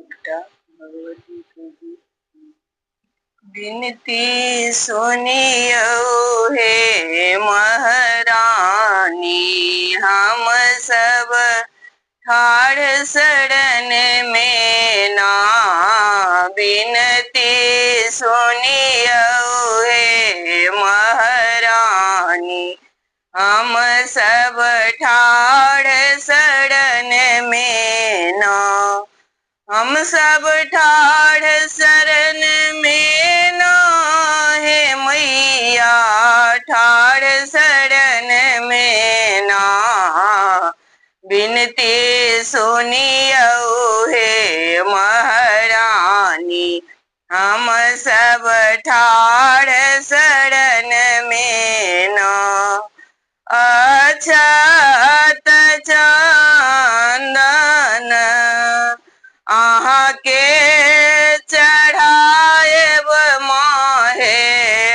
बेटा भगवती तुझी बिनती सुनियो हे महारानी, हम सब ठाड़ शरण में ना। बिनती सुनियो हे महारानी, हम सब ठाड़ शरण में ना। हम सब ठाड़ शरण में ना हे मैया, ठाड़ शरण में ना। बिनती सुनियो हे महारानी, हम सब ठाड़ शरण में ना। अक्षत चंदन आहाँ के चढ़ाएब माहे,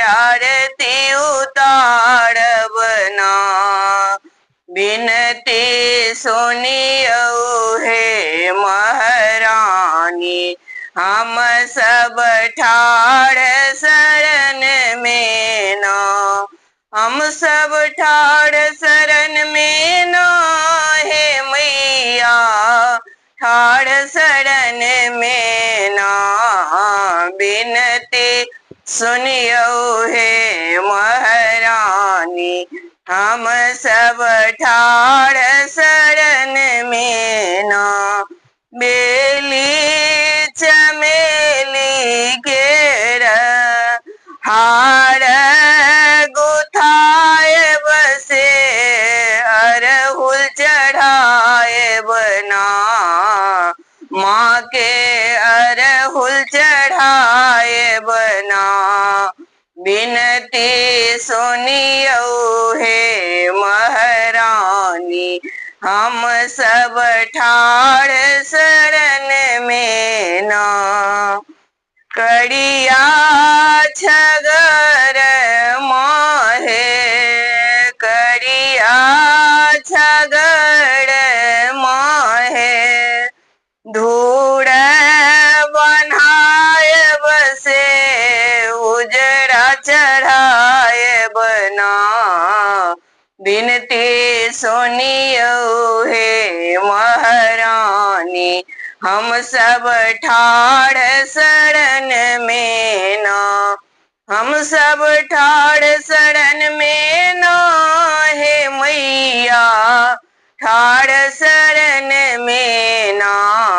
आरती उतारब ना। बिनती सुनियो हे महारानी, हम सब ठाड़ शरण में ना। हम सब ठाड़ शरण में ना हे मैया, ठाड़ शरण में ना। बिनती सुनियो हे महारानी, हम सब ठाड़ शरण में ना। बेली चमेली केर हार गुथाए बसे, अरहुल चढ़ाए बना। माँ के अरहुल चढ़ाए बना। बिनती सुनियो हे महारानी, हम सब ठाड़ शरण में ना। करिया छगर माहे, करिया छगर माहे, धूड़ बनाए बसे, उजरा चढ़ाए बना। बिनती सुनियो हे महारानी, हम सब ठाड़ शरण में ना। हम सब ठाड़ शरण में ना हे मैया, ठाड़ शरण में ना।